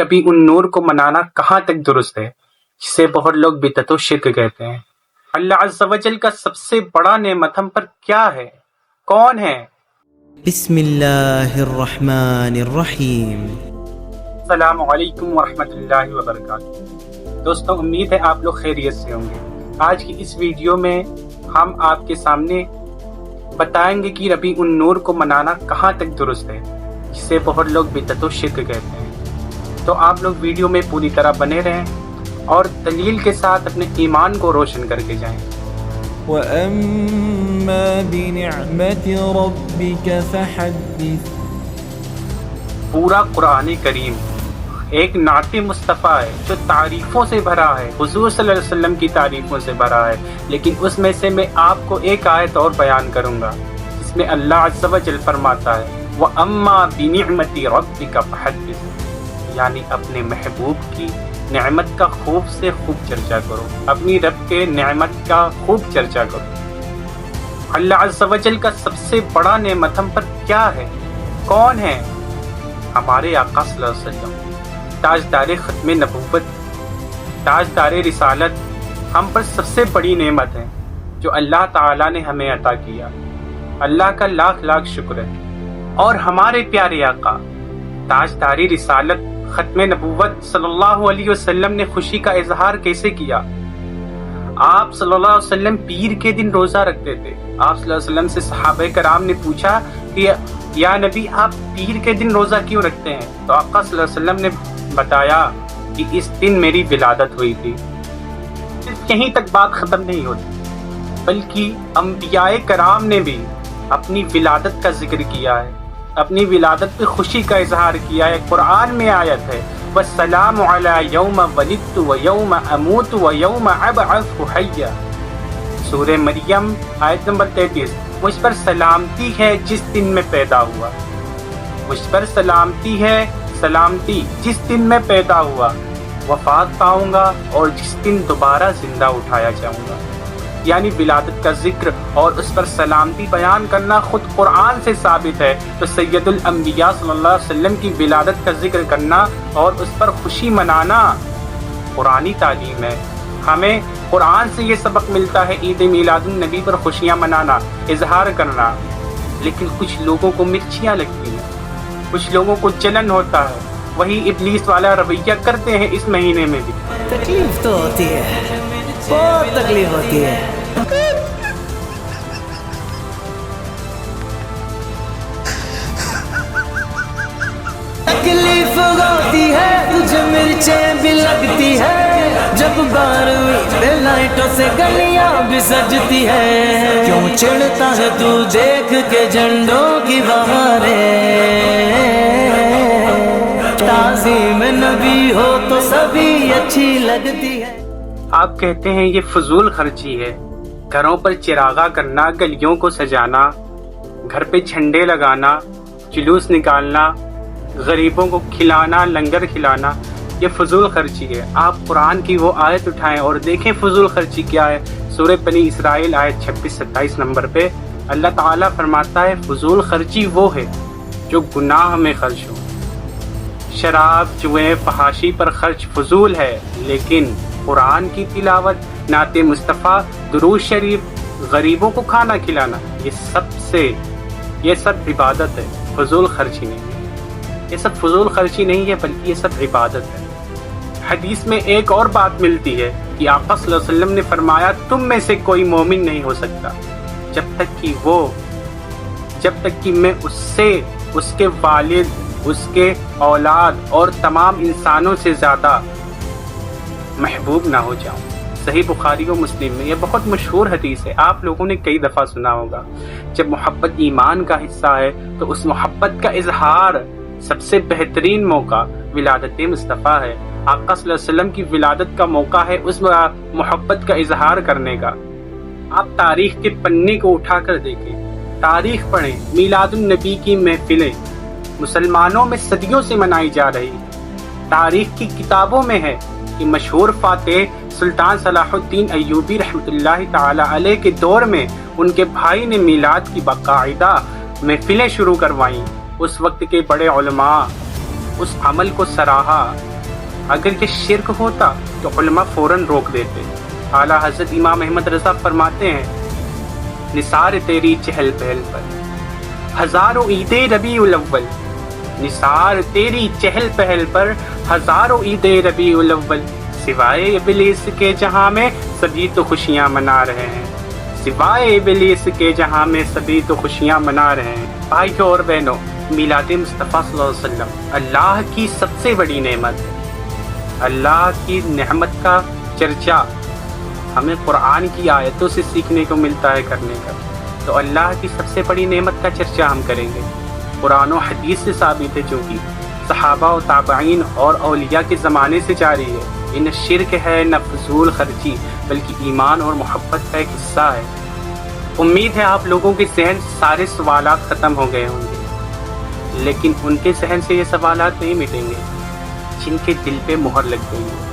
कभी उन नूर को मनाना कहाँ तक दुरुस्त है, जिसे बहुत लोग बिदअत व शिर्क कहते हैं। अल्लाह अज़्ज़ा वजल का सबसे बड़ा नेमत हम पर क्या है, कौन है? बिस्मिल्लाहिर्रहमानिर्रहीम। अस्सलामु अलैकुम वरहमतुल्लाहि वबरकातुहू। दोस्तों, उम्मीद है आप लोग खैरियत से होंगे। आज की इस वीडियो में हम आपके सामने बताएंगे कि रबी उन नूर को मनाना कहाँ तक दुरुस्त है, जिसे बहुत लोग बिदअत व शिर्क कहते हैं। तो आप लोग वीडियो में पूरी तरह बने रहें और दलील के साथ अपने ईमान को रोशन करके जाएं। वअम्मा बिनिअमति रब्बिका फहद्दिस। पूरा कुरान करीम एक नाते मुस्तफ़ा है जो तारीफ़ों से भरा है, हुज़ूर सल्लल्लाहु अलैहि वसल्लम की तारीफ़ों से भरा है। लेकिन उसमें से मैं आपको एक आयत और बयान करूँगा जिसमें अल्लाह अज़्ज़ा वजल फरमाता है वअम्मा बिनिअमति रब्बिका फहद्दिस, यानी अपने महबूब की नेमत का खूब से खूब चर्चा करो, अपनी रब के नेमत का खूब चर्चा करो। अल्लाह अज़्ज़ा वजल का सबसे बड़ा नेमत हम पर क्या है, कौन है? हमारे आका सल्लल्लाहु अलैहि वसल्लम, ताजदारे ख़त्मे नबूवत, ताजदारे रिसालत हम पर सबसे बड़ी नेमत है जो अल्लाह ताला ने हमें अता किया। अल्लाह का लाख लाख शुक्र है। और हमारे प्यारे आका ताजदारी रिसालत ख़त्मे नबूवत सल्लल्लाहु अलैहि वसल्लम ने खुशी का इजहार कैसे किया? आप सल्लल्लाहु अलैहि वसल्लम पीर के दिन रोज़ा रखते थे। आप सल्लल्लाहु अलैहि वसल्लम से सहाबे कराम ने पूछा कि या नबी, आप पीर के दिन रोज़ा क्यों रखते हैं? तो आका सल्लल्लाहु अलैहि वसल्लम ने बताया कि इस दिन मेरी विलादत हुई थी। सिर्फ यहीं तक बात ख़त्म नहीं होती, बल्कि अंबियाए कराम ने भी अपनी विलादत का जिक्र किया है, अपनी विलादत पे खुशी का इजहार किया है। कुरान में आयत है वस्सलामु अला यौम वलिदतु व यौम अमूतु व यौम अबअसु हय्या। सूरह मरियम आयत नंबर 33। मुझ पर सलामती है जिस दिन मैं पैदा हुआ, मुझ पर सलामती है, सलामती जिस दिन मैं पैदा हुआ, वफात पाऊंगा और जिस दिन दोबारा जिंदा उठाया जाऊंगा। यानी विलादत का जिक्र और उस पर सलामती बयान करना खुद कुरान से साबित है। तो सैयदुल अंबिया सल्लल्लाहु अलैहि वसल्लम की विलादत का जिक्र करना और उस पर खुशी मनाना कुरानी तालीम है। हमें कुरान से ये सबक मिलता है ईद मिलादुन नबी पर खुशियाँ मनाना, इजहार करना। लेकिन कुछ लोगों को मिर्चियाँ लगती हैं, कुछ लोगों को जलन होता है, वही इब्लीस वाला रवैया करते हैं इस महीने में भी। तकलीफ तो होती है, बहुत तकलीफ होती है। तकलीफ होती है, तुझे मिर्चें भी लगती है, जब बारहवीं लाइटों से गलियां भी सजती है। क्यों चिढ़ता है तू देख के झंडों की बहारें? ताज़ीम नबी हो तो सभी अच्छी लगती है। आप कहते हैं ये फजूल खर्ची है, घरों पर चिरागा करना, गलियों को सजाना, घर पे झंडे लगाना, जुलूस निकालना, गरीबों को खिलाना, लंगर खिलाना, ये फजूल खर्ची है। आप कुरान की वो आयत उठाएं और देखें फजूल खर्ची क्या है। सूरह बनी इसराइल आयत 26-27 नंबर पे अल्लाह ताला फरमाता है फजूल खर्ची वो है जो गुनाह में खर्च हो। शराब, जुए, फहाशी पर खर्च फजूल है, लेकिन कुरान की तिलावत, नाते मुस्तफ़ा, दुरूद शरीफ, गरीबों को खाना खिलाना, ये सब इबादत है, फजूल खर्ची नहीं है। ये सब फजूल खर्ची नहीं है, बल्कि ये सब इबादत है। हदीस में एक और बात मिलती है कि आका सल्लल्लाहु अलैहि वसल्लम ने फरमाया तुम में से कोई मोमिन नहीं हो सकता जब तक कि मैं उससे, उसके वालिद, उसके औलाद और तमाम इंसानों से ज़्यादा महबूब ना हो जाऊं। सही बुखारी व मुस्लिम में यह बहुत मशहूर हदीस है, आप लोगों ने कई दफ़ा सुना होगा। जब मोहब्बत ईमान का हिस्सा है तो उस मोहब्बत का इजहार सबसे बेहतरीन मौका विलादत मुस्तफ़ा है। आका सल्लल्लाहु अलैहि वसल्लम की विलादत का मौका है उस मोहब्बत का इजहार करने का। आप तारीख के पन्ने को उठाकर देखें, तारीख पढ़ें, मीलादुन नबी की महफिलें मुसलमानों में सदियों से मनाई जा रही। तारीख की किताबों में है कि मशहूर फातेह सुल्तान सलाहुद्दीन अय्यूबी रहमतुल्लाहि ताला अलैह के दौर में उनके भाई ने मीलाद की बाकायदा महफिलें शुरू करवाईं। उस वक्त के बड़े उलमा उस अमल को सराहा, اگر یہ شرک ہوتا تو علماء فوراً روک دیتے۔ اعلیٰ حضرت امام احمد رضا فرماتے ہیں، نثار تیری چہل پہل پر ہزاروں عید ربیع الاول، نثار تیری چہل پہل پر ہزاروں عید ربیع الاول، سوائے ابلیس کے جہاں میں سبھی تو خوشیاں منا رہے ہیں، سوائے ابلیس کے جہاں میں سبھی تو خوشیاں منا رہے ہیں۔ بھائیوں اور بہنوں، میلاد مصطفیٰ صلی اللہ علیہ وسلم اللہ کی سب سے بڑی نعمت ہے۔ اللہ کی نعمت کا چرچا ہمیں قرآن کی آیتوں سے سیکھنے کو ملتا ہے کرنے کا، تو اللہ کی سب سے بڑی نعمت کا چرچا ہم کریں گے۔ قرآن و حدیث سے ثابت ہے، جو کہ صحابہ و تابعین اور اولیاء کے زمانے سے جاری ہے، یہ نہ شرک ہے نہ فضول خرچی، بلکہ ایمان اور محبت کا ایک حصہ ہے۔ امید ہے آپ لوگوں کے ذہن سے سارے سوالات ختم ہو گئے ہوں گے، لیکن ان کے ذہن سے یہ سوالات نہیں مٹیں گے جن کے دل پہ مہر لگ گئی ہے۔